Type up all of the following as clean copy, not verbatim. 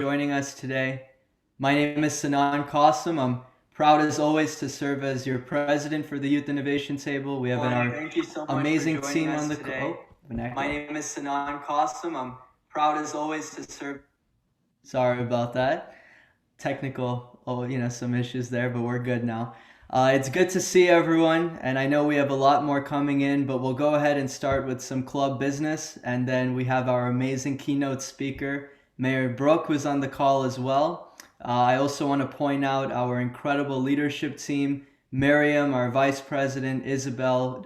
joining us today. My name is Sanan Qasim. I'm proud as always to serve as your president for the Youth Innovation Table. We have Thank you so much amazing for joining team us on the today. oh, My name is Sanan Qasim. I'm proud as always to serve. Sorry about that. Technical, some issues there, but we're good now. It's good to see everyone, and I know we have a lot more coming in, but we'll go ahead and start with some club business, and then we have our amazing keynote speaker, Mayor Brook, who's on the call as well. I also want to point out our incredible leadership team, Miriam, our vice president, Isabel,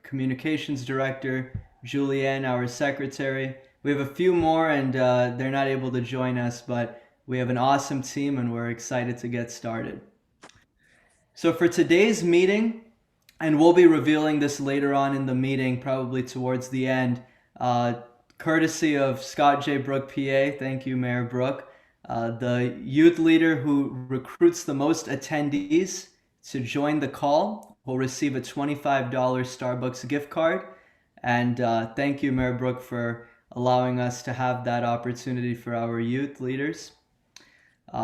communications director, Julianne, our secretary. We have a few more, and they're not able to join us, but we have an awesome team and we're excited to get started. So for today's meeting, and we'll be revealing this later on in the meeting, probably towards the end, courtesy of Scott J. Brook, PA. Thank you, Mayor Brook. The youth leader who recruits the most attendees to join the call will receive a $25 Starbucks gift card. And thank you, Mayor Brook, for allowing us to have that opportunity for our youth leaders.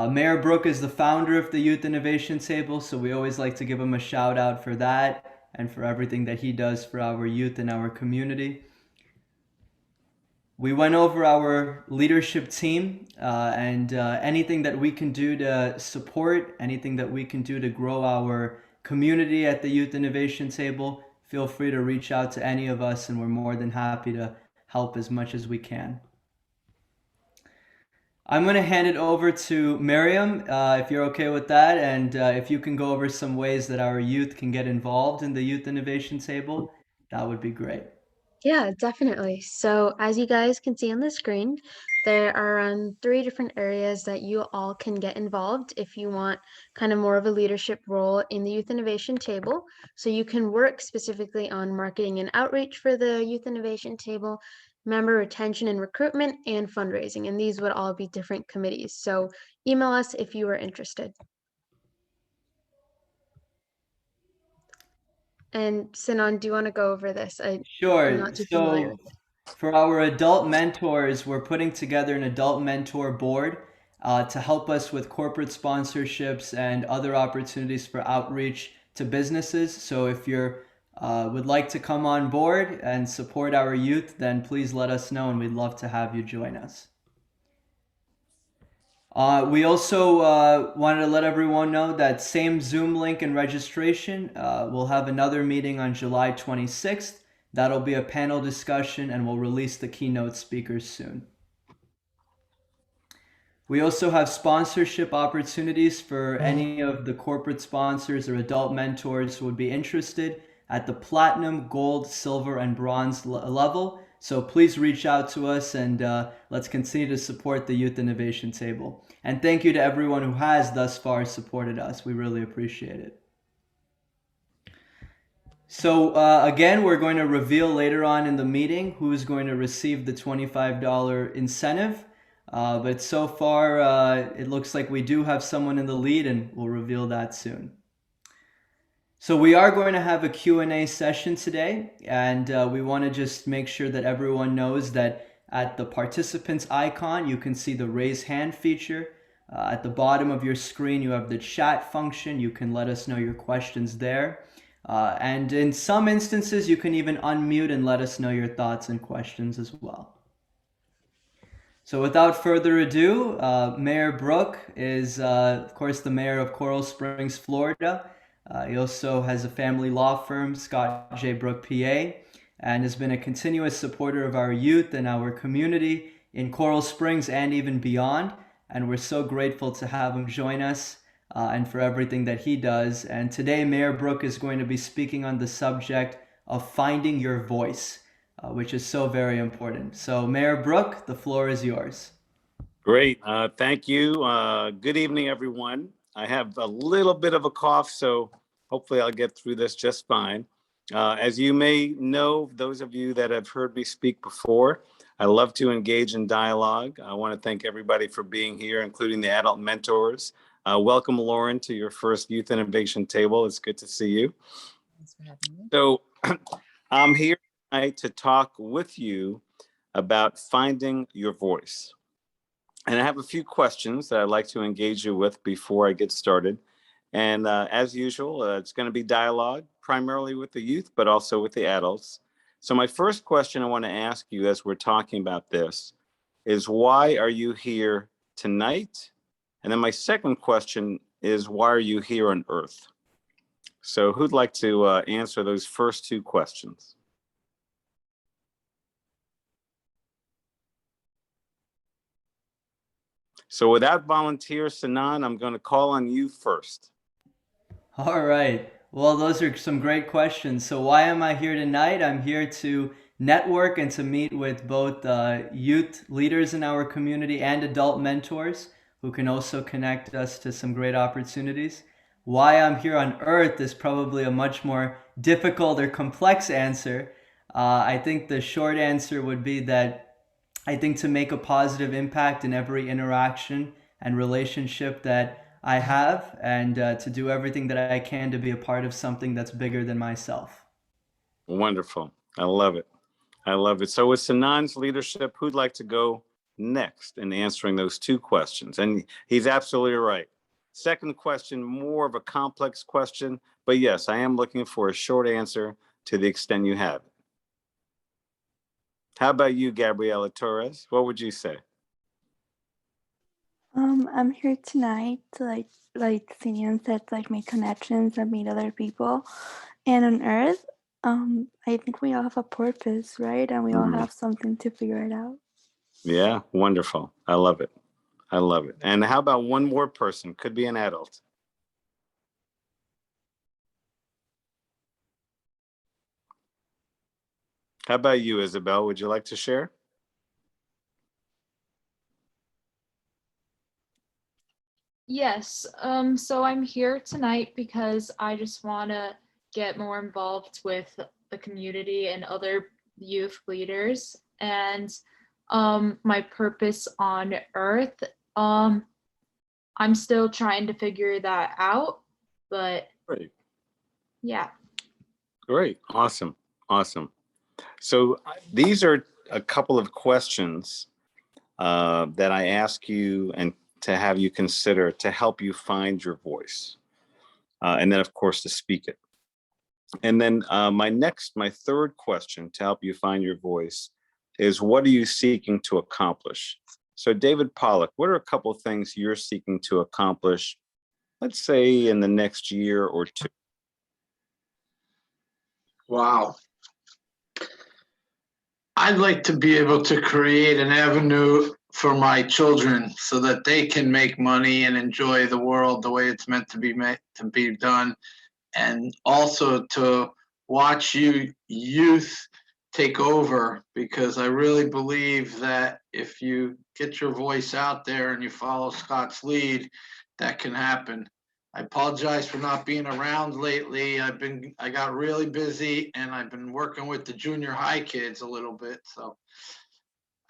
Mayor Brook is the founder of the Youth Innovation Table, so we always like to give him a shout out for that and for everything that he does for our youth and our community. We went over our leadership team and anything that we can do to support, anything that we can do to grow our community at the Youth Innovation Table. Feel free to reach out to any of us, and we're more than happy to help as much as we can. I'm going to hand it over to Miriam, if you're okay with that, and if you can go over some ways that our youth can get involved in the Youth Innovation Table, that would be great. Yeah, definitely. So as you guys can see on the screen, there are 3 different areas that you all can get involved if you want kind of more of a leadership role in the Youth Innovation Table. So you can work specifically on marketing and outreach for the Youth Innovation Table, member retention and recruitment, and fundraising. And these would all be different committees. So email us if you are interested. And Sinan, do you want to go over this? I'm Sure. not too familiar with it. For our adult mentors, we're putting together an adult mentor board to help us with corporate sponsorships and other opportunities for outreach to businesses. So if you're would like to come on board and support our youth, then please let us know and we'd love to have you join us. We also wanted to let everyone know that same Zoom link and registration. We'll have another meeting on July 26th. That'll be a panel discussion and we'll release the keynote speakers soon. We also have sponsorship opportunities for any of the corporate sponsors or adult mentors who would be interested at the platinum, gold, silver, and bronze level. So please reach out to us and let's continue to support the Youth Innovation Table. And thank you to everyone who has thus far supported us. We really appreciate it. So again, we're going to reveal later on in the meeting who's going to receive the $25 incentive. But so far, it looks like we do have someone in the lead, and we'll reveal that soon. So we are going to have a Q&A session today, and we want to just make sure that everyone knows that at the participants icon, you can see the raise hand feature. At the bottom of your screen, you have the chat function. You can let us know your questions there. And in some instances, you can even unmute and let us know your thoughts and questions as well. So without further ado, Mayor Brook is, of course, the mayor of Coral Springs, Florida. He also has a family law firm, Scott J. Brook, PA, and has been a continuous supporter of our youth and our community in Coral Springs and even beyond. And we're so grateful to have him join us and for everything that he does. And today, Mayor Brook is going to be speaking on the subject of finding your voice, which is so very important. So Mayor Brook, the floor is yours. Great. Thank you. Good evening, everyone. I have a little bit of a cough, so hopefully I'll get through this just fine. As you may know, those of you that have heard me speak before, I love to engage in dialogue. I want to thank everybody for being here, including the adult mentors. Welcome, Lauren, to your first Youth Innovation Table. It's good to see you. Thanks for having me. So I'm here tonight to talk with you about finding your voice. And I have a few questions that I'd like to engage you with before I get started. And as usual, it's going to be dialogue, primarily with the youth, but also with the adults. So my first question I want to ask you as we're talking about this is, why are you here tonight? And then my second question is, why are you here on Earth? So who'd like to answer those first two questions? So without volunteers, Sanan, I'm going to call on you first. All right. Well, those are some great questions. So, why am I here tonight? I'm here to network and to meet with both youth leaders in our community and adult mentors who can also connect us to some great opportunities. Why I'm here on Earth is probably a much more difficult or complex answer. I think the short answer would be that I think to make a positive impact in every interaction and relationship that I have, and to do everything that I can to be a part of something that's bigger than myself. Wonderful. I love it. I love it. So with Sanan's leadership, who'd like to go next in answering those two questions? And he's absolutely right. Second question, more of a complex question, but yes, I am looking for a short answer to the extent you have it. How about you, Gabriela Torres? What would you say? I'm here tonight to like Simeon said, to like make connections and meet other people. And on Earth, I think we all have a purpose, right? And we all have something to figure it out. Yeah, wonderful. I love it. I love it. And how about one more person? Could be an adult. How about you, Isabel? Would you like to share? Yes, so I'm here tonight because I just want to get more involved with the community and other youth leaders. And my purpose on Earth, I'm still trying to figure that out, but Great. yeah. Great. Awesome. Awesome. So these are a couple of questions that I ask you and to have you consider to help you find your voice. And then, of course, to speak it. And then my third question to help you find your voice is, what are you seeking to accomplish? So David Pollock, what are a couple of things you're seeking to accomplish, let's say in the next year or two? Wow. I'd like to be able to create an avenue for my children so that they can make money and enjoy the world the way it's meant to be done, and also to watch youth take over, because I really believe that if you get your voice out there and you follow Scott's lead, that can happen. I apologize for not being around lately. I got really busy and I've been working with the junior high kids a little bit. So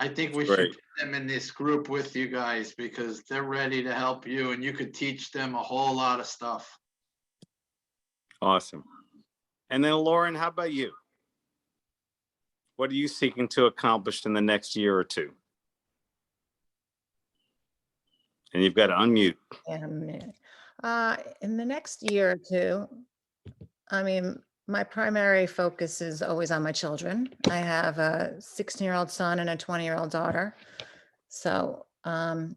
I think we should Great. put them in this group with you guys, because they're ready to help you and you could teach them a whole lot of stuff. Awesome. And then Lauren, how about you? What are you seeking to accomplish in the next year or two? And you've got to unmute. In the next year or two, I mean, my primary focus is always on my children. I have a 16-year-old son and a 20-year-old daughter. So, I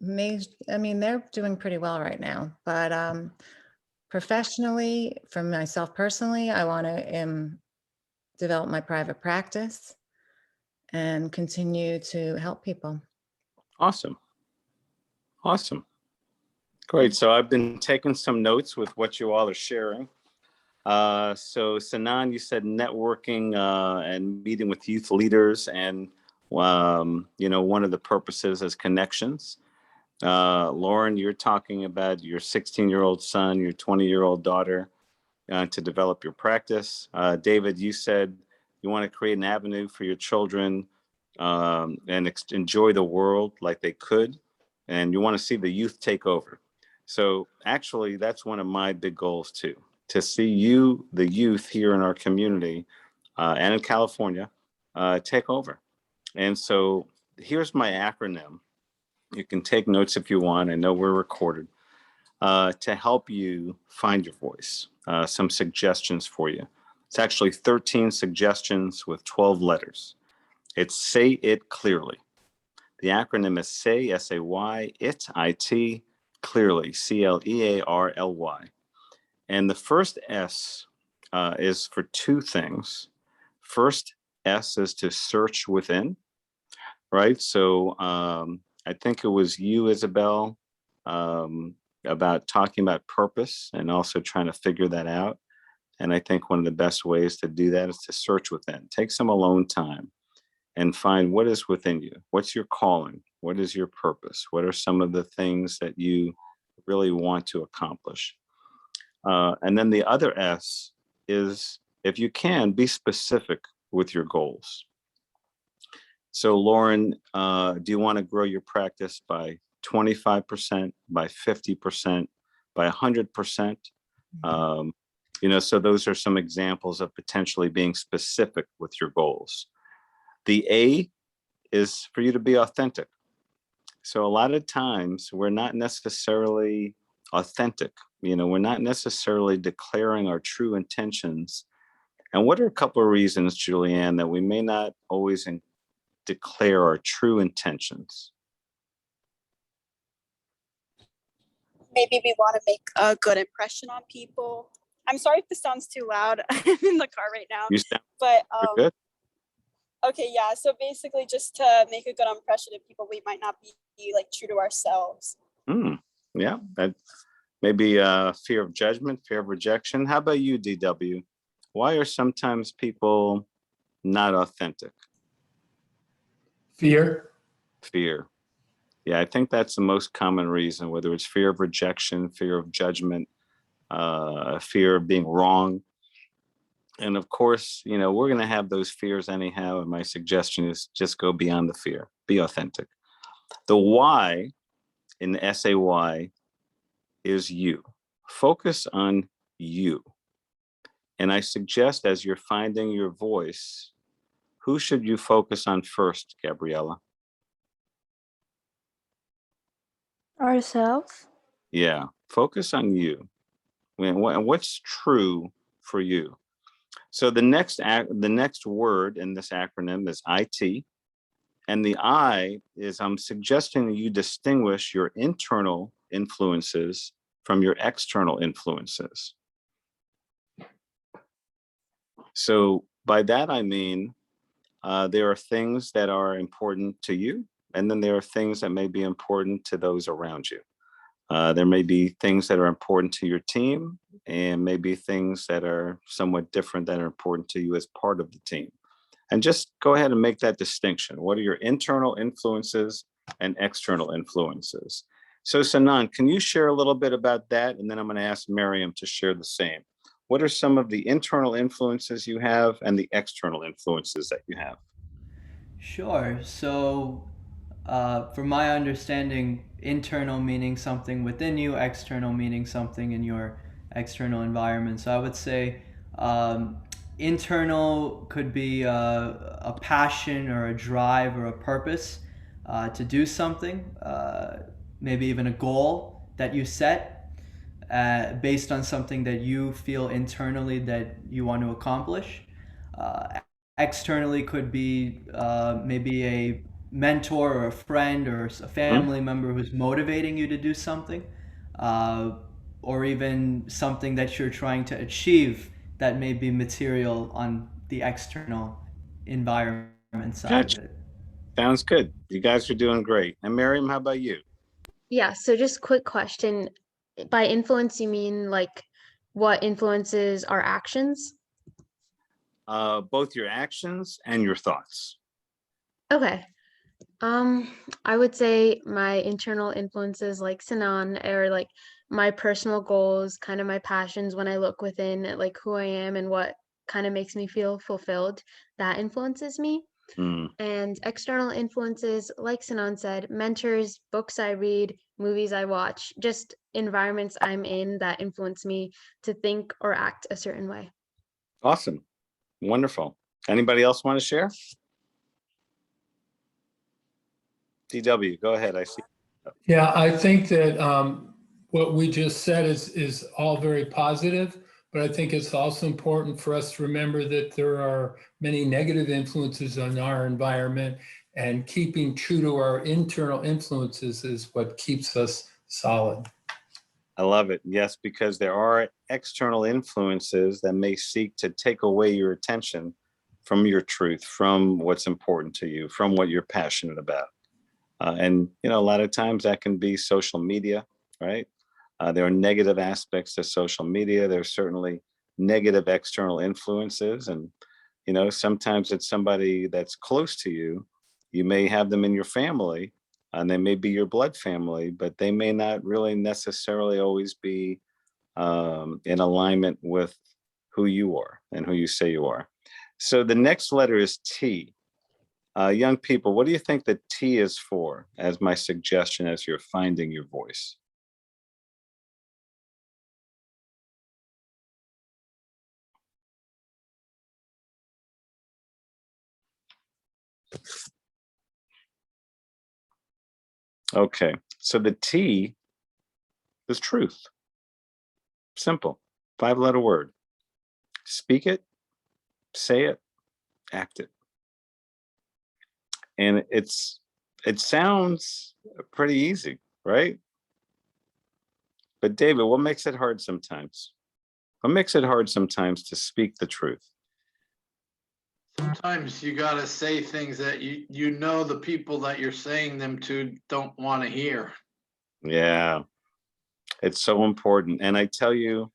mean, they're doing pretty well right now, but professionally, for myself personally, I want to develop my private practice and continue to help people. Awesome. Awesome. Great. So I've been taking some notes with what you all are sharing. So Sanan, you said networking and meeting with youth leaders, and one of the purposes is connections. Lauren, you're talking about your 16-year-old son, your 20-year-old daughter, to develop your practice. David, you said you want to create an avenue for your children and enjoy the world like they could, and you want to see the youth take over. So actually, that's one of my big goals too, to see the youth here in our community and in California, take over. And so here's my acronym. You can take notes if you want. I know we're recorded. To help you find your voice. Some suggestions for you. It's actually 13 suggestions with 12 letters. It's Say It Clearly. The acronym is SAY, S-A-Y, IT, clearly, C-L-E-A-R-L-Y. And the first S is for two things. First S is to search within, right? So I think it was you, Isabel, about talking about purpose and also trying to figure that out. And I think one of the best ways to do that is to search within. Take some alone time and find what is within you. What's your calling? What is your purpose? What are some of the things that you really want to accomplish? And then the other S is, if you can, be specific with your goals. So Lauren, do you want to grow your practice by 25%, by 50%, by 100%? So those are some examples of potentially being specific with your goals. The A is for you to be authentic. So a lot of times we're not necessarily authentic. We're not necessarily declaring our true intentions. And what are a couple of reasons, Julianne, that we may not always declare our true intentions? Maybe we want to make a good impression on people. I'm sorry if this sounds too loud. I'm in the car right now. You sound But good. Okay, yeah. So basically, just to make a good impression of people, we might not be like true to ourselves. Yeah, that maybe fear of judgment, fear of rejection. How about you, DW? Why are sometimes people not authentic? Fear. Fear. Yeah, I think that's the most common reason, whether it's fear of rejection, fear of judgment, fear of being wrong. And of course, we're going to have those fears anyhow. And my suggestion is just go beyond the fear, be authentic. The Y in the SAY is you. Focus on you. And I suggest as you're finding your voice, who should you focus on first, Gabriella? Ourselves. Yeah, focus on you. And what's true for you? So the next word in this acronym is IT. And the I is I'm suggesting you distinguish your internal influences from your external influences. So by that, I mean, there are things that are important to you, and then there are things that may be important to those around you. There may be things that are important to your team, and maybe things that are somewhat different that are important to you as part of the team. And just go ahead and make that distinction. What are your internal influences and external influences? So Sanan, can you share a little bit about that? And then I'm going to ask Miriam to share the same. What are some of the internal influences you have and the external influences that you have? Sure. So, from my understanding, internal meaning something within you, external meaning something in your external environment. So I would say internal could be a passion or a drive or a purpose to do something, maybe even a goal that you set based on something that you feel internally that you want to accomplish. Externally could be maybe a mentor or a friend or a family member who's motivating you to do something, or even something that you're trying to achieve that may be material on the external environment side Gotcha. of it. Sounds good. You guys are doing great. And Miriam, how about you? Yeah, so just quick question. By influence, you mean like what influences our actions? Both your actions and your thoughts. Okay. I would say my internal influences like Sinan or like my personal goals, kind of my passions when I look within at like who I am and what kind of makes me feel fulfilled, that influences me. And external influences, like Sinan said, mentors, books I read, movies I watch, just environments I'm in that influence me to think or act a certain way. Awesome. Wonderful. Anybody else want to share? DW, go ahead. I see. Yeah, I think that what we just said is all very positive, but I think it's also important for us to remember that there are many negative influences on our environment, and keeping true to our internal influences is what keeps us solid. I love it. Yes, because there are external influences that may seek to take away your attention from your truth, from what's important to you, from what you're passionate about. And, you know, a lot of times that can be social media, right? There are negative aspects to social media. There's certainly negative external influences. And, you know, sometimes it's somebody that's close to you. You may have them in your family, and they may be your blood family, but they may not really necessarily always be in alignment with who you are and who you say you are. So the next letter is T. Young people, what do you think that T is for, as my suggestion as you're finding your voice? Okay, so the T is truth. Simple, 5-letter word. Speak it, say it, act it. And it sounds pretty easy, right? But David, what makes it hard sometimes? What makes it hard sometimes to speak the truth? Sometimes you gotta say things that you know the people that you're saying them to don't want to hear. Yeah, it's so important. And I tell you,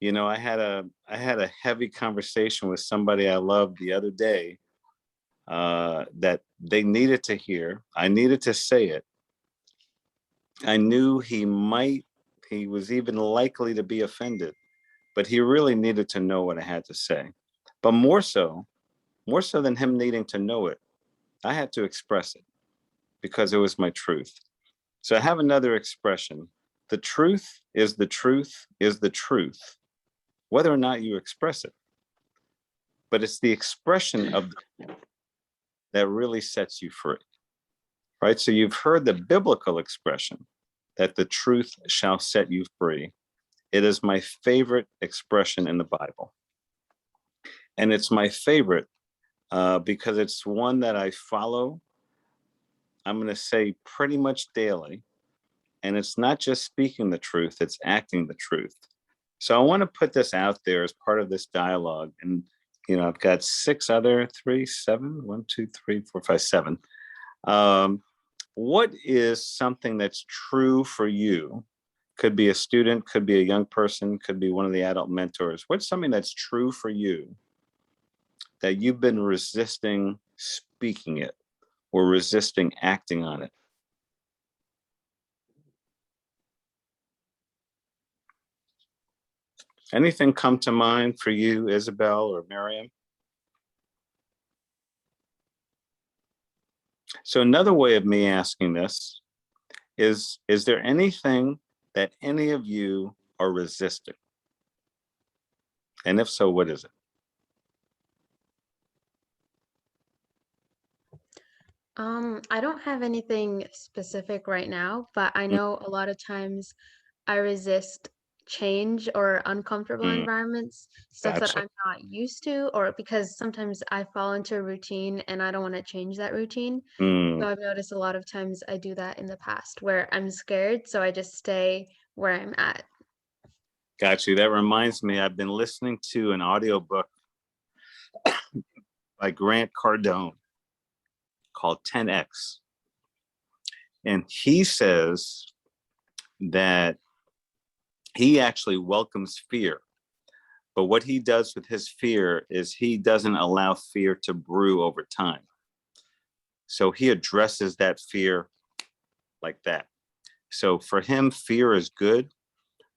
you know, I had a heavy conversation with somebody I loved the other day that they needed to hear. I needed to say it. I knew he was even likely to be offended, but he really needed to know what I had to say. But more so than him needing to know it, I had to express it because it was my truth. So I have another expression. The truth is the truth is the truth, whether or not you express it. But it's the expression of that really sets you free, right? So you've heard the biblical expression that the truth shall set you free. It is my favorite expression in the Bible. And it's my favorite because it's one that I follow, I'm going to say pretty much daily. And it's not just speaking the truth, it's acting the truth. So I want to put this out there as part of this dialogue. And, you know, I've got 6 other, 3, 7, 1, 2, 3, 4, 5, 7. What is something that's true for you? Could be a student, could be a young person, could be one of the adult mentors. What's something that's true for you that you've been resisting speaking it or resisting acting on it? Anything come to mind for you, Isabel or Miriam? So another way of me asking this is there anything that any of you are resisting? And if so, what is it? I don't have anything specific right now, but I know a lot of times I resist change or uncomfortable Mm, environments, stuff that gotcha. I'm not used to, or because sometimes I fall into a routine and I don't want to change that routine. Mm, So I've noticed a lot of times I do that in the past where I'm scared, so I just stay where I'm at. got you. That reminds me, I've been listening to an audiobook by Grant Cardone called 10X. And he says that he actually welcomes fear. But what he does with his fear is he doesn't allow fear to brew over time. So he addresses that fear like that. So for him, fear is good,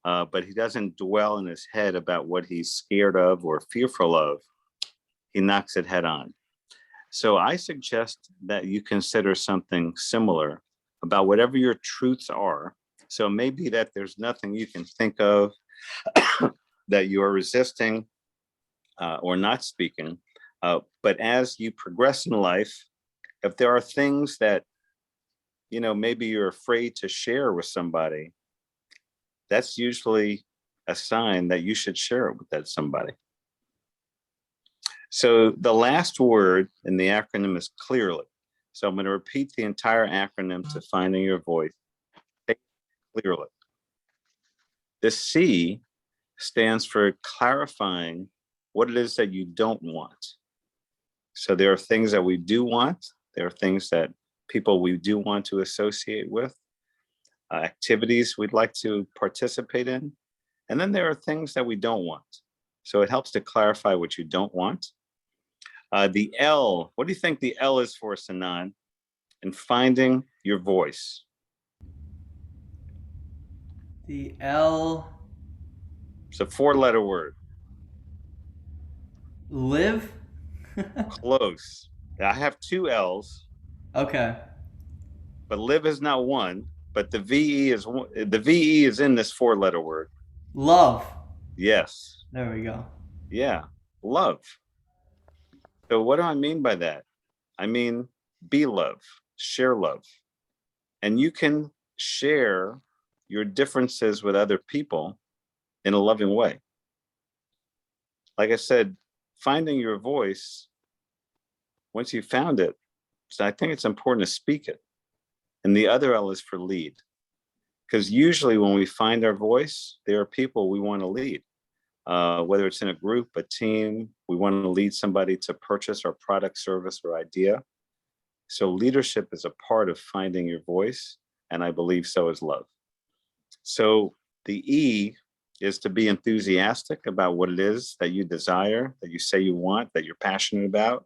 but he doesn't dwell in his head about what he's scared of or fearful of. He knocks it head on. So I suggest that you consider something similar about whatever your truths are. So maybe that there's nothing you can think of that you are resisting or not speaking. But as you progress in life, if there are things that maybe you're afraid to share with somebody, that's usually a sign that you should share it with that somebody. So the last word in the acronym is clearly. So I'm going to repeat the entire acronym to finding your voice. Clearly. The C stands for clarifying what it is that you don't want. So there are things that we do want. There are things that people we do want to associate with, activities we'd like to participate in. And then there are things that we don't want. So it helps to clarify what you don't want. The L, what do you think the L is for, Sanan? In finding your voice. The L. It's a 4-letter word. Live? Close. I have 2 L's. Okay. But live is not one, but the VE is in this 4-letter word. Love. Yes. There we go. Yeah. Love. So what do I mean by that? I mean, be love, share love. And you can share your differences with other people in a loving way. Like I said, finding your voice, once you found it, so I think it's important to speak it. And the other L is for lead. Because usually when we find our voice, there are people we want to lead. Whether it's in a group, a team, we want to lead somebody to purchase our product, service, or idea. So leadership is a part of finding your voice, and I believe so is love. So the E is to be enthusiastic about what it is that you desire, that you say you want, that you're passionate about.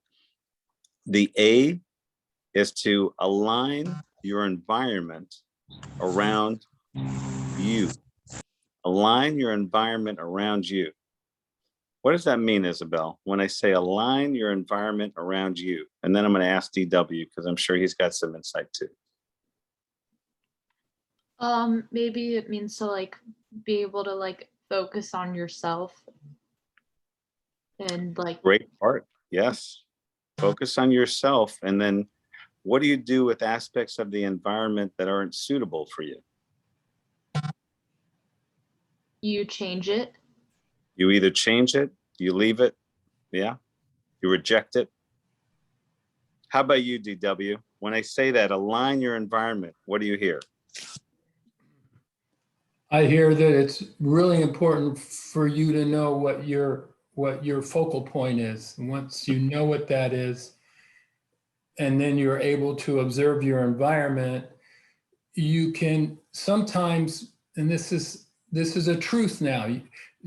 The A is to align your environment around you. Align your environment around you. What does that mean, Isabel, when I say align your environment around you? And then I'm going to ask DW because I'm sure he's got some insight too. Maybe it means to like be able to like focus on yourself and like Great part. Yes. Focus on yourself. And then what do you do with aspects of the environment that aren't suitable for you? you change it. You either change it, you leave it, yeah, you reject it. How about you, DW? When I say that, align your environment, what do you hear? I hear that it's really important for you to know what your focal point is. And once you know what that is, and then you're able to observe your environment, you can sometimes, and this is a truth now,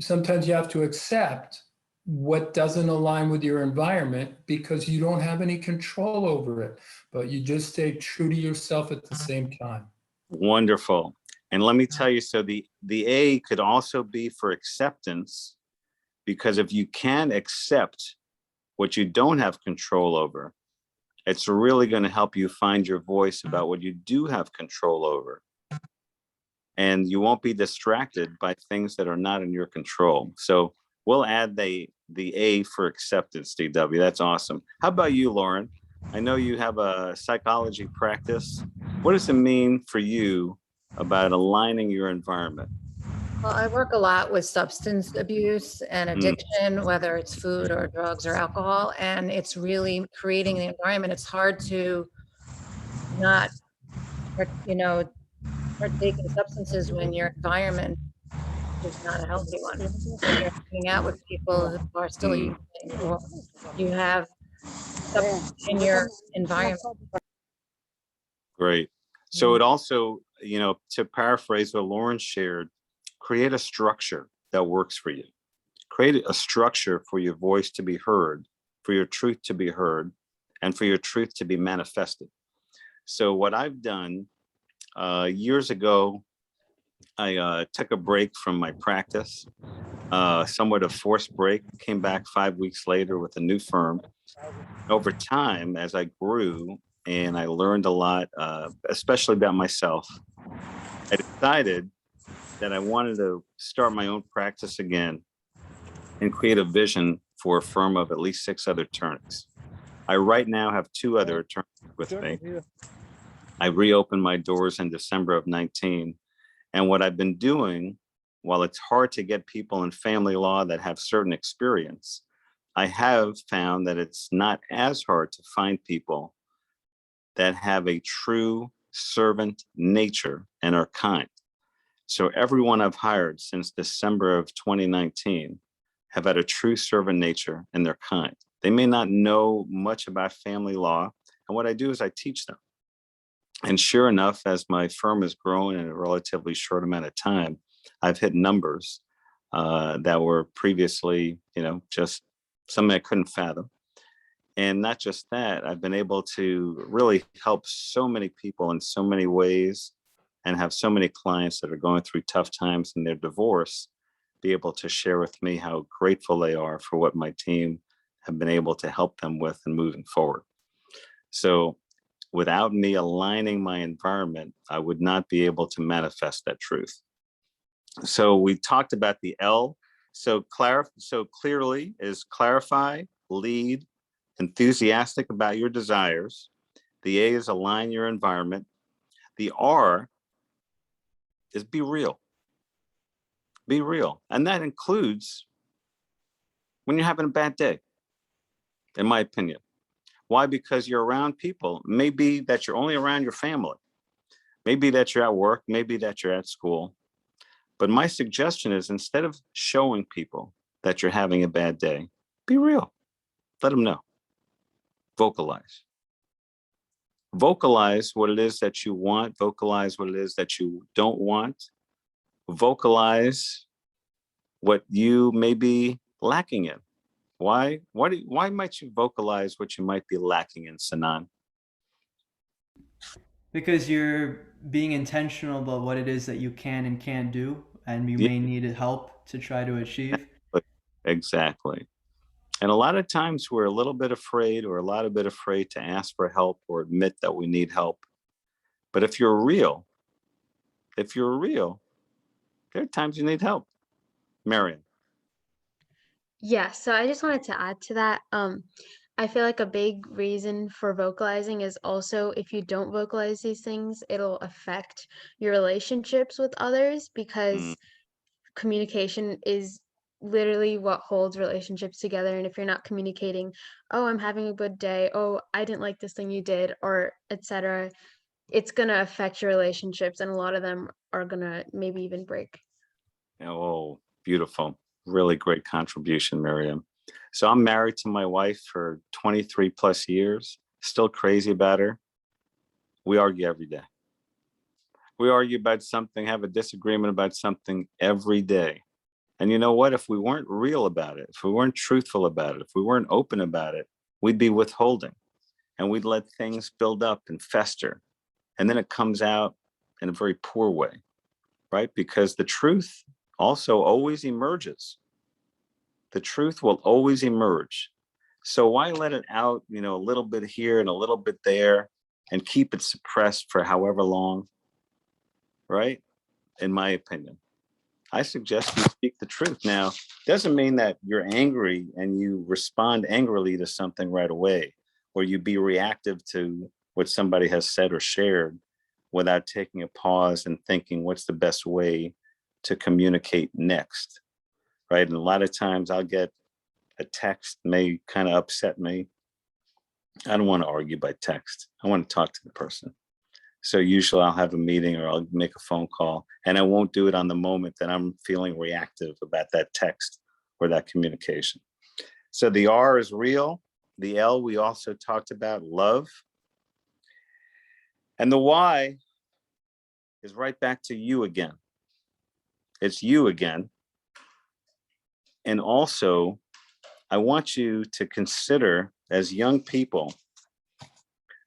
sometimes you have to accept what doesn't align with your environment because you don't have any control over it, but you just stay true to yourself at the same time. Wonderful. And let me tell you, so the A could also be for acceptance, because if you can accept what you don't have control over, it's really going to help you find your voice about what you do have control over. And you won't be distracted by things that are not in your control. So we'll add the A for acceptance, DW. That's awesome. How about you, Lauren? I know you have a psychology practice. What does it mean for you about aligning your environment? Well, I work a lot with substance abuse and addiction, whether it's food or drugs or alcohol, and it's really creating the environment. It's hard to not, partake in substances when your environment is not a healthy one. When you're hanging out with people who are still using, or you have substance in your environment. Great. So it also, to paraphrase what Lauren shared, create a structure that works for you. Create a structure for your voice to be heard, for your truth to be heard, and for your truth to be manifested. So what I've done years ago, I took a break from my practice, somewhat a forced break, came back 5 weeks later with a new firm. Over time, as I grew and I learned a lot, especially about myself, I decided that I wanted to start my own practice again and create a vision for a firm of at least 6 other attorneys. I right now have 2 other attorneys with me. I reopened my doors in December of 19. And what I've been doing, while it's hard to get people in family law that have certain experience, I have found that it's not as hard to find people that have a true servant nature and are kind. So everyone I've hired since December of 2019 have had a true servant nature and they're kind. They may not know much about family law. And what I do is I teach them. And sure enough, as my firm has grown in a relatively short amount of time, I've hit numbers that were previously, just something I couldn't fathom. And not just that, I've been able to really help so many people in so many ways and have so many clients that are going through tough times in their divorce be able to share with me how grateful they are for what my team have been able to help them with and moving forward. So without me aligning my environment, I would not be able to manifest that truth. So we talked about the L. So clearly is clarify, lead, enthusiastic about your desires. The A is align your environment. The R is be real. Be real. And that includes when you're having a bad day, in my opinion. Why? Because you're around people. Maybe that you're only around your family. Maybe that you're at work. Maybe that you're at school. But my suggestion is instead of showing people that you're having a bad day, be real. Let them know. Vocalize. Vocalize what it is that you want. Vocalize what it is that you don't want. Vocalize what you may be lacking in. Why might you vocalize what you might be lacking in, Sanan? Because you're being intentional about what it is that you can and can't do, and you Yeah, may need help to try to achieve. exactly. And a lot of times we're a little bit afraid or a lot of bit afraid to ask for help or admit that we need help. But if you're real, there are times you need help. Marion. Yeah, so I just wanted to add to that. I feel like a big reason for vocalizing is also if you don't vocalize these things, it'll affect your relationships with others Mm, because communication is literally what holds relationships together. And if you're not communicating, oh, I'm having a good day, oh, I didn't like this thing you did, or etc., it's gonna affect your relationships, and a lot of them are gonna maybe even break. oh, beautiful. Really great contribution, Miriam. So I'm married to my wife for 23 plus years, still crazy about her. We argue every day. We argue about something, have a disagreement about something every day. And you know what? If we weren't real about it, if we weren't truthful about it, if we weren't open about it, we'd be withholding and we'd let things build up and fester. And then it comes out in a very poor way, right? Because the truth also always emerges. The truth will always emerge. So why let it out, a little bit here and a little bit there and keep it suppressed for however long, right? In my opinion. I suggest you speak the truth. Now, doesn't mean that you're angry and you respond angrily to something right away, or you be reactive to what somebody has said or shared without taking a pause and thinking what's the best way to communicate next, right? And a lot of times I'll get a text may kind of upset me. I don't want to argue by text. I want to talk to the person. So usually I'll have a meeting or I'll make a phone call, and I won't do it on the moment that I'm feeling reactive about that text or that communication. So the R is real. The L, we also talked about love. And the Y is right back to you again. It's you again. And also, I want you to consider as young people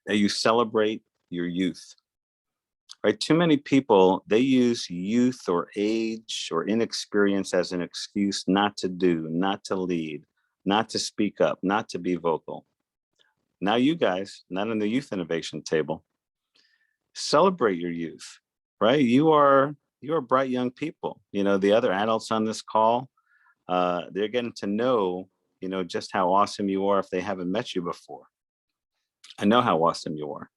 that you celebrate your youth. Right? Too many people, they use youth or age or inexperience as an excuse not to do, not to lead, not to speak up, not to be vocal. Now you guys, not on the youth innovation table, celebrate your youth, right? You are bright young people. The other adults on this call, they're getting to know, just how awesome you are if they haven't met you before. I know how awesome you are.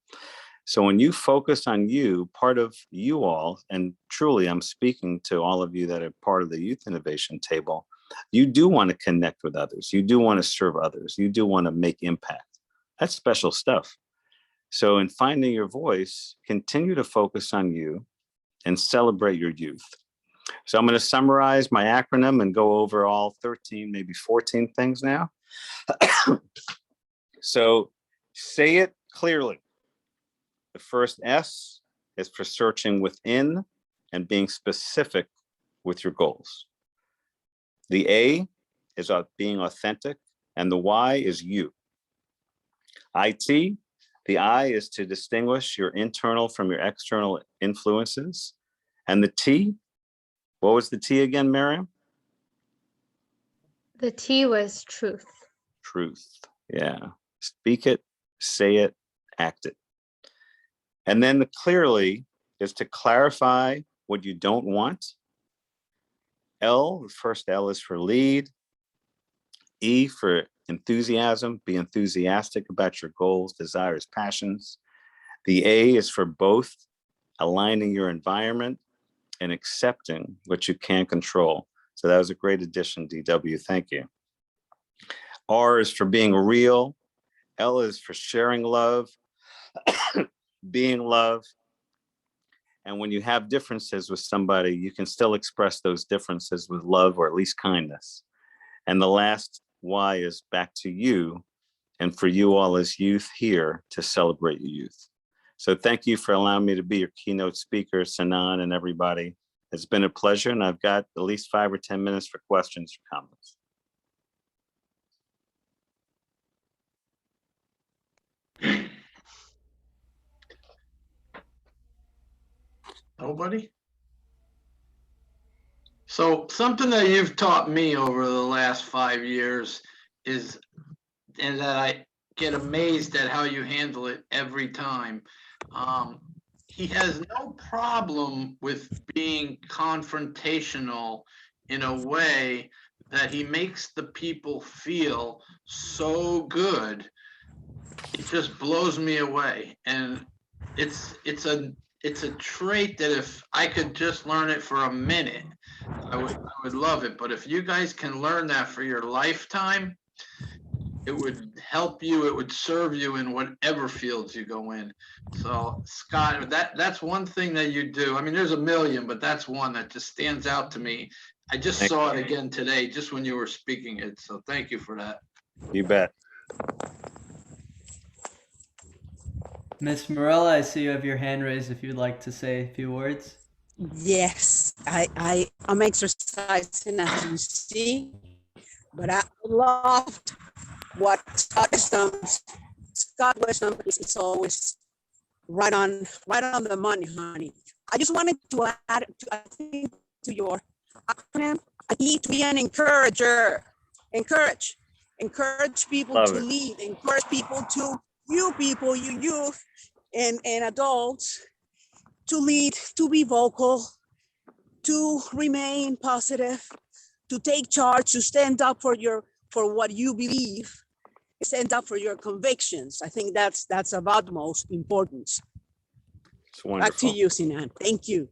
So when you focus on you, part of you all, and truly I'm speaking to all of you that are part of the Youth Innovation Table, you do want to connect with others. You do want to serve others. You do want to make impact. That's special stuff. So in finding your voice, continue to focus on you and celebrate your youth. So I'm going to summarize my acronym and go over all 13, maybe 14 things now. So say it clearly. The first S is for searching within and being specific with your goals. The A is about being authentic, and the Y is you. IT, the I is to distinguish your internal from your external influences. And the T, what was the T again, Miriam? The T was truth. Truth. Yeah. Speak it, say it, act it. And then the clearly is to clarify what you don't want. L, the first L is for lead. E for enthusiasm, be enthusiastic about your goals, desires, passions. The A is for both, aligning your environment and accepting what you can't control. So that was a great addition, DW, thank you. R is for being real. L is for sharing love, being love. And when you have differences with somebody, you can still express those differences with love or at least kindness. And the last Y is back to you and for you all as youth here to celebrate your youth. So thank you for allowing me to be your keynote speaker, Sanan, and everybody. It's been a pleasure, and I've got at least 5 or 10 minutes for questions or comments. Nobody? So something that you've taught me over the last 5 years is, and that I get amazed at how you handle it every time. He has no problem with being confrontational in a way that he makes the people feel so good. It just blows me away. And it's a trait that if I could just learn it for a minute, I would love it. But if you guys can learn that for your lifetime, it would help you, it would serve you in whatever fields you go in. So Scott, that's one thing that you do. I mean, there's a million, but that's one that just stands out to me. I just saw it again today, just when you were speaking it. So thank you for that. You bet. Miss Morella, I see you have your hand raised if you'd like to say a few words. Yes, I'm exercising as you see, but I loved what Scott's done. Scott wisdom is always right on the money, honey. I just wanted to add to your acronym. I need to be an encourager. Encourage people Love to it. lead. Encourage people, you youth and adults, to lead, to be vocal, to remain positive, to take charge, to stand up for what you believe, stand up for your convictions. I think that's about the most importance. It's wonderful. Back to you, Sinan. Thank you.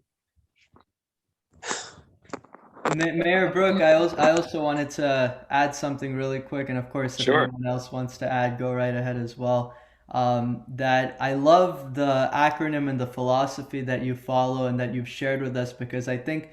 Mayor Brook, I also wanted to add something really quick, and of course, if Sure. anyone else wants to add, go right ahead as well. That I love the acronym and the philosophy that you follow and that you've shared with us, because I think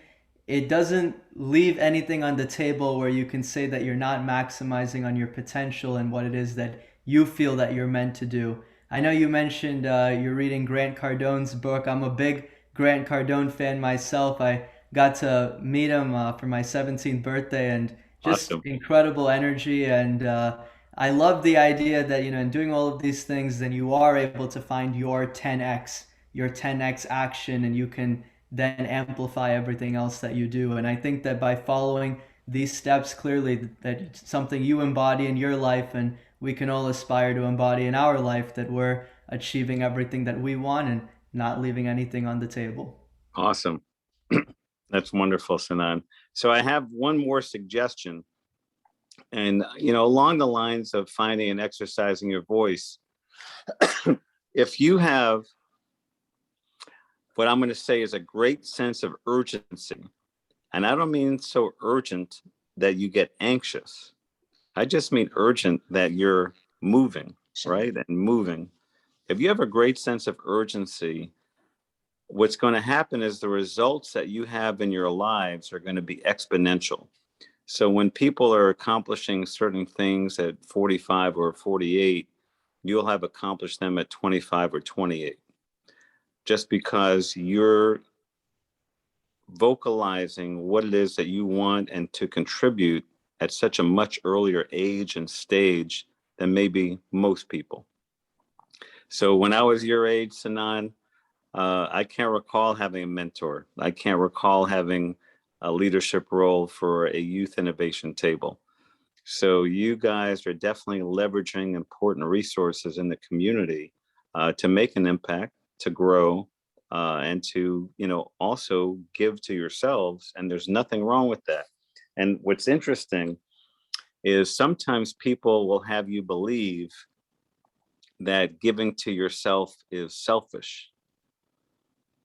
it doesn't leave anything on the table where you can say that you're not maximizing on your potential and what it is that you feel that you're meant to do. I know you mentioned you're reading Grant Cardone's book. I'm a big Grant Cardone fan myself. I got to meet him for my 17th birthday, and just Awesome. incredible energy. And I love the idea that, in doing all of these things, then you are able to find your 10x action, and you can then amplify everything else that you do. And I think that by following these steps clearly, that it's something you embody in your life, and we can all aspire to embody in our life, that we're achieving everything that we want and not leaving anything on the table. Awesome. That's wonderful, Sanan. So I have one more suggestion. And, along the lines of finding and exercising your voice, if you have what I'm going to say is a great sense of urgency. And I don't mean so urgent that you get anxious. I just mean urgent that you're moving, right? And moving. If you have a great sense of urgency, what's going to happen is the results that you have in your lives are going to be exponential. So when people are accomplishing certain things at 45 or 48, you'll have accomplished them at 25 or 28, just because you're vocalizing what it is that you want and to contribute at such a much earlier age and stage than maybe most people. So when I was your age, Sanan, I can't recall having a mentor. I can't recall having a leadership role for a youth innovation table. So you guys are definitely leveraging important resources in the community to make an impact, to grow, and to, also give to yourselves. And there's nothing wrong with that. And what's interesting is sometimes people will have you believe that giving to yourself is selfish.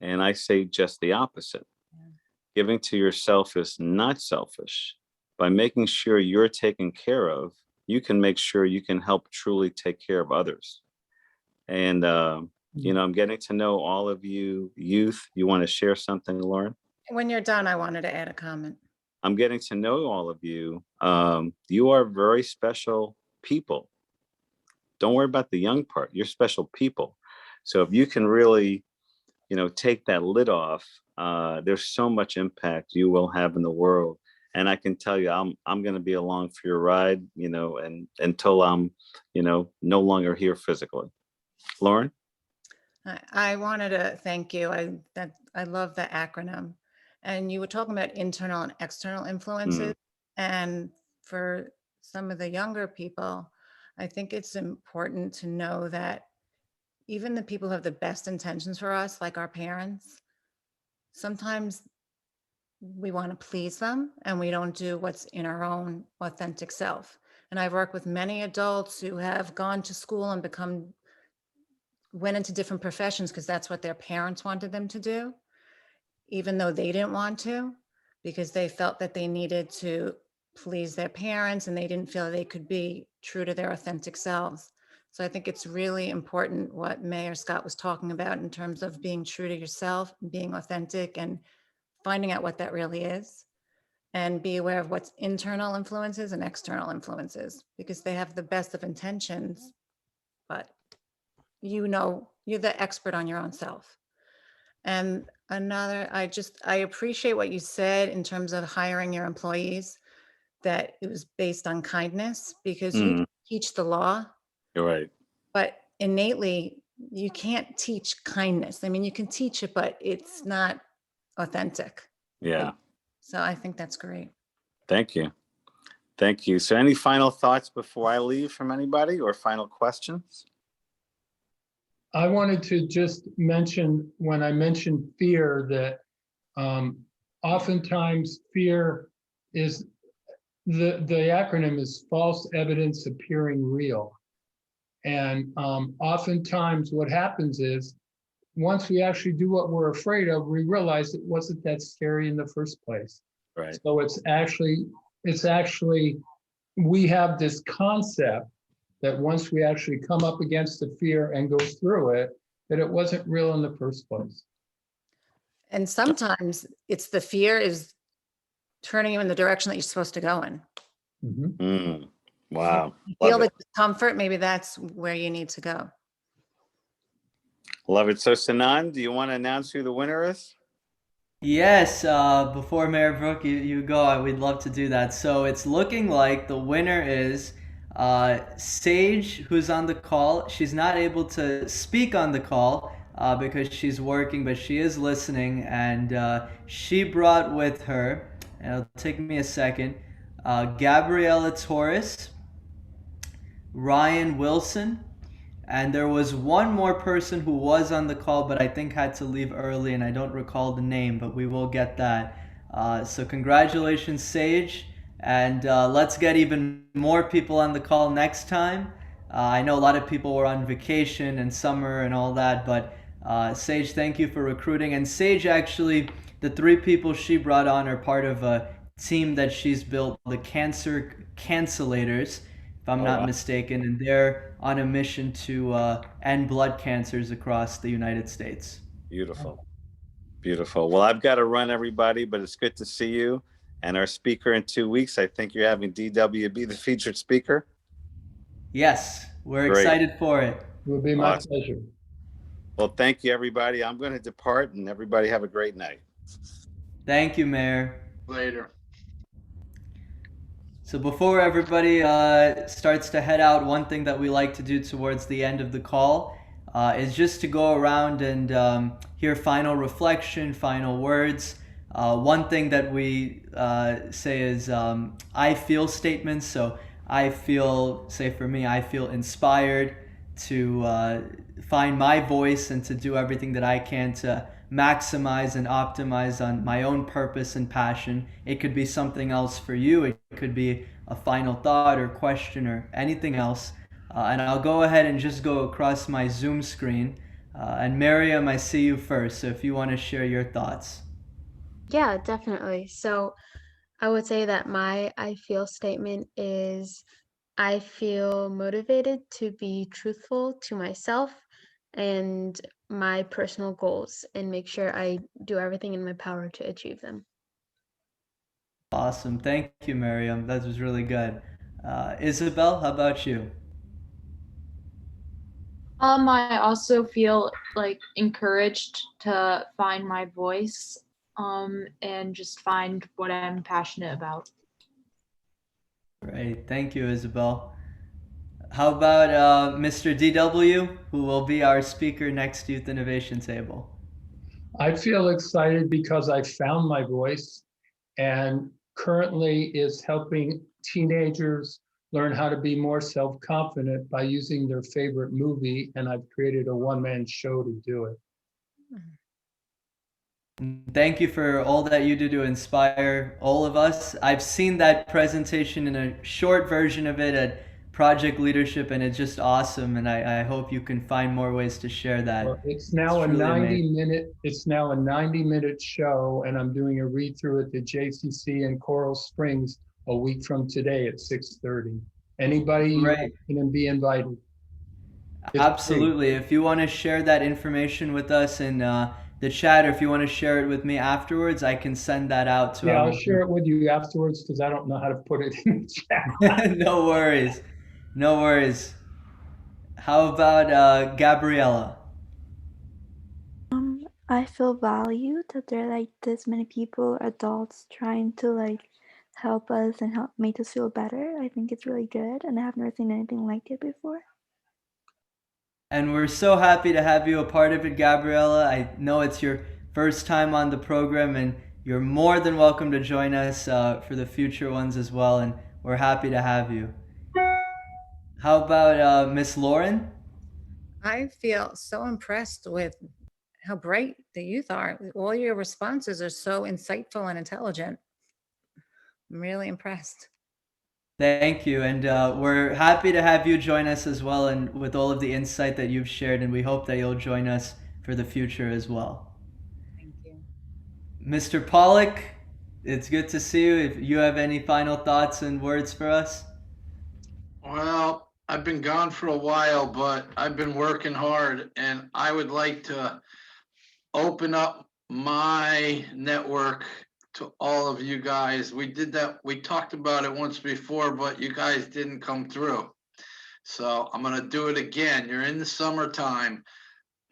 And I say just the opposite. Giving to yourself is not selfish. By making sure you're taken care of, you can make sure you can help truly take care of others. And, I'm getting to know all of you youth. You want to share something, Lauren? When you're done, I wanted to add a comment. I'm getting to know all of you. You are very special people. Don't worry about the young part. You're special people. So if you can really, take that lid off, there's so much impact you will have in the world. And I can tell you, I'm going to be along for your ride, and until I'm, no longer here physically. Lauren? I wanted to thank you. I love the acronym. And you were talking about internal and external influences. And for some of the younger people, I think it's important to know that even the people who have the best intentions for us, like our parents, sometimes we want to please them and we don't do what's in our own authentic self. And I've worked with many adults who have gone to school and went into different professions because that's what their parents wanted them to do, even though they didn't want to, because they felt that they needed to please their parents and they didn't feel they could be true to their authentic selves. So I think it's really important what Mayor Scott was talking about in terms of being true to yourself, being authentic, and finding out what that really is, and be aware of what's internal influences and external influences, because they have the best of intentions, but you're the expert on your own self. And I appreciate what you said in terms of hiring your employees, that it was based on kindness, because you teach the law. You're right. But innately, you can't teach kindness. I mean, you can teach it, but it's not authentic. Yeah. So I think that's great. Thank you. Thank you. So any final thoughts before I leave from anybody, or final questions? I wanted to just mention, when I mentioned fear, that oftentimes fear is, the acronym is false evidence appearing real. And oftentimes what happens is, once we actually do what we're afraid of, we realize it wasn't that scary in the first place. Right. So it's actually, we have this concept that once we actually come up against the fear and go through it, that it wasn't real in the first place. And sometimes it's the fear is turning you in the direction that you're supposed to go in. Wow. You feel the discomfort, maybe that's where you need to go. Love it. So Sanan, do you want to announce who the winner is? Yes, before Mayor Brook, you go, we'd love to do that. So it's looking like the winner is Sage, who's on the call. She's not able to speak on the call because she's working, but she is listening, and she brought with her, and it'll take me a second, Gabriella Torres, Ryan Wilson, and there was one more person who was on the call, but I think had to leave early, and I don't recall the name, but we will get that. So congratulations, Sage, and let's get even more people on the call next time. I know a lot of people were on vacation and summer and all that, but Sage, thank you for recruiting. And Sage, actually, the 3 people she brought on are part of a team that she's built, the Cancer Cancelators, if I'm Oh, not wow. mistaken, and they're on a mission to end blood cancers across the United States. Beautiful. Beautiful. Well, I've got to run, everybody, but it's good to see you. And our speaker in 2 weeks, I think you're having DW be the featured speaker. Yes, we're Great. excited for it. It would be my pleasure. Well, thank you, everybody. I'm going to depart, and everybody have a great night. Thank you, Mayor. Later. So before everybody starts to head out, one thing that we like to do towards the end of the call is just to go around and hear final reflection, final words. One thing that we say is I feel statements. So I feel, say for me, I feel inspired to find my voice and to do everything that I can to maximize and optimize on my own purpose and passion. It could be something else for you. It could be a final thought or question or anything else. And I'll go ahead and just go across my Zoom screen. And Miriam, I see you first. So if you want to share your thoughts. Yeah, definitely. So I would say that my I feel statement is I feel motivated to be truthful to myself and my personal goals and make sure I do everything in my power to achieve them. Awesome. Thank you, Miriam. That was really good. Isabel, how about you? I also feel like encouraged to find my voice, and just find what I'm passionate about. Great. Thank you, Isabel. How about Mr. DW, who will be our speaker next Youth Innovation Table? I feel excited because I found my voice and currently is helping teenagers learn how to be more self-confident by using their favorite movie. And I've created a one-man show to do it. Thank you for all that you do to inspire all of us. I've seen that presentation in a short version of it at Project Leadership, and it's just awesome. And I hope you can find more ways to share that. Well, it's now a truly 90-minute show, and I'm doing a read through at the JCC in Coral Springs a week from today at 6:30. Anybody Right. can be invited. It's free. Absolutely. If you want to share that information with us in the chat, or if you want to share it with me afterwards, I can send that out to Yeah, our I'll share it with you afterwards because I don't know how to put it in the chat. No worries. No worries. How about Gabriella? I feel valued that there are like this many people, adults, trying to like help us and help make us feel better. I think it's really good, and I have never seen anything like it before. And we're so happy to have you a part of it, Gabriella. I know it's your first time on the program, and you're more than welcome to join us for the future ones as well, and we're happy to have you. How about Miss Lauren? I feel so impressed with how bright the youth are. All your responses are so insightful and intelligent. I'm really impressed. Thank you, and we're happy to have you join us as well, and with all of the insight that you've shared, and we hope that you'll join us for the future as well. Thank you. Mr. Pollock, it's good to see you. If you have any final thoughts and words for us. Well, I've been gone for a while, but I've been working hard, and I would like to open up my network to all of you guys. We did that. We talked about it once before, but you guys didn't come through. So I'm going to do it again. You're in the summertime.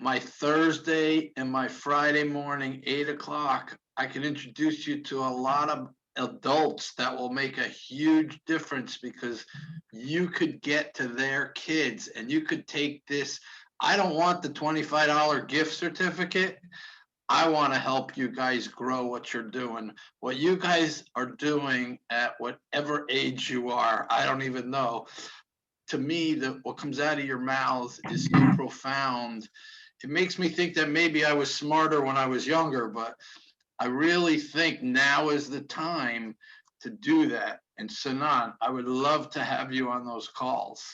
My Thursday and my Friday morning, 8 o'clock, I can introduce you to a lot of adults that will make a huge difference because you could get to their kids and you could take this. I don't want the $25 gift certificate. I want to help you guys grow what you're doing. What you guys are doing at whatever age you are, I don't even know. To me, what comes out of your mouth is so profound. It makes me think that maybe I was smarter when I was younger, but I really think now is the time to do that. And Sanan, I would love to have you on those calls.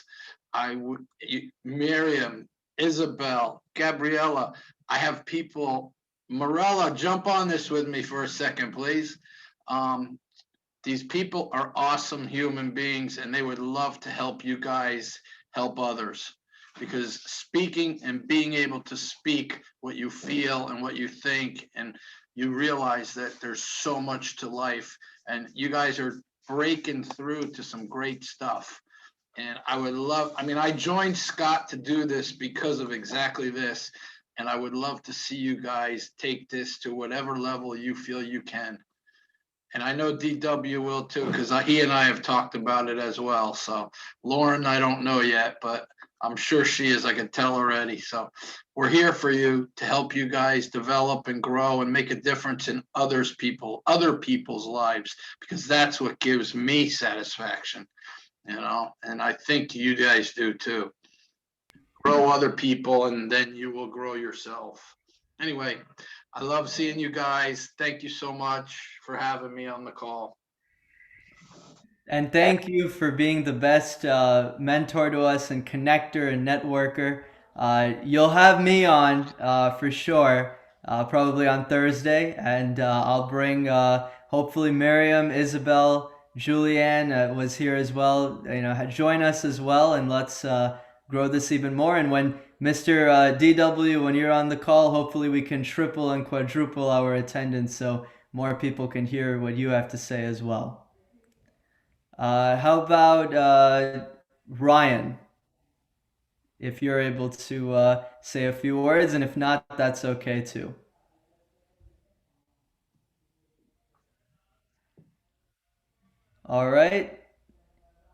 Miriam, Isabel, Gabriella, I have people, Morella, jump on this with me for a second, please. These people are awesome human beings and they would love to help you guys help others, because speaking and being able to speak what you feel and what you think, and you realize that there's so much to life, and you guys are breaking through to some great stuff. And I would love, I mean, I joined Scott to do this because of exactly this. And I would love to see you guys take this to whatever level you feel you can. And I know DW will too, because he and I have talked about it as well. So Lauren, I don't know yet, but I'm sure she is. I can tell already. So we're here for you to help you guys develop and grow and make a difference in other people's lives, because that's what gives me satisfaction, and I think you guys do too. Grow other people and then you will grow yourself. Anyway, I love seeing you guys. Thank you so much for having me on the call. And thank you for being the best mentor to us and connector and networker. You'll have me on for sure, probably on Thursday, and I'll bring hopefully Miriam, Isabel, Julianne was here as well. Join us as well, and let's grow this even more. And when Mr. DW, when you're on the call, hopefully we can triple and quadruple our attendance so more people can hear what you have to say as well. How about Ryan? If you're able to say a few words, and if not, that's okay too. All right,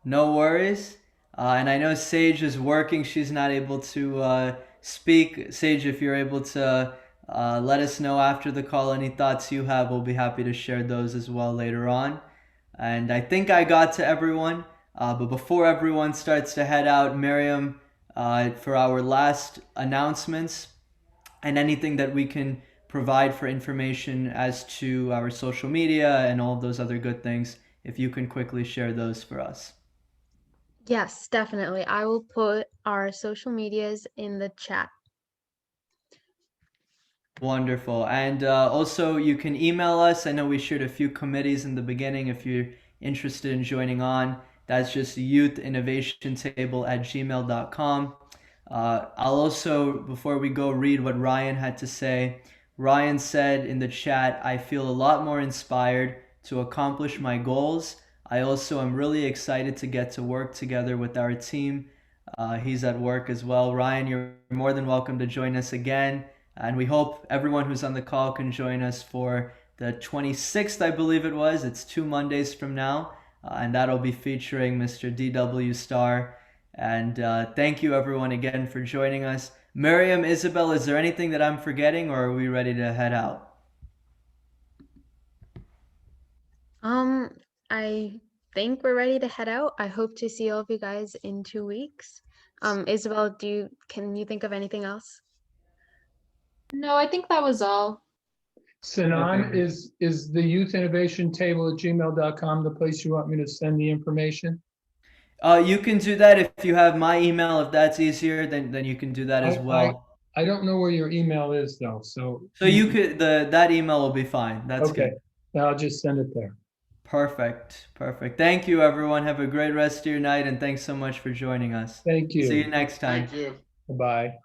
no worries. And I know Sage is working; she's not able to speak. Sage, if you're able to let us know after the call any thoughts you have, we'll be happy to share those as well later on. And I think I got to everyone. But before everyone starts to head out, Miriam, for our last announcements and anything that we can provide for information as to our social media and all of those other good things, if you can quickly share those for us. Yes, definitely. I will put our social medias in the chat. Wonderful. And also, you can email us. I know we shared a few committees in the beginning if you're interested in joining on. That's just youthinnovationtable@gmail.com. I'll also, before we go, read what Ryan had to say. Ryan said in the chat, I feel a lot more inspired to accomplish my goals. I also am really excited to get to work together with our team. He's at work as well. Ryan, you're more than welcome to join us again. And we hope everyone who's on the call can join us for the 26th, I believe it was. It's 2 Mondays from now. And that'll be featuring Mr. DW Star. And thank you everyone again for joining us. Miriam, Isabel, is there anything that I'm forgetting, or are we ready to head out? I think we're ready to head out. I hope to see all of you guys in 2 weeks. Isabel, can you think of anything else? No, I think that was all. Sinan, is the Youth Innovation Table at gmail.com the place you want me to send the information? You can do that if you have my email. If that's easier, then you can do that as well. I don't know where your email is though, so you could that email will be fine. That's okay. good. Now I'll just send it there. Perfect. Thank you, everyone. Have a great rest of your night, and thanks so much for joining us. Thank you. See you next time. Thank you. Bye.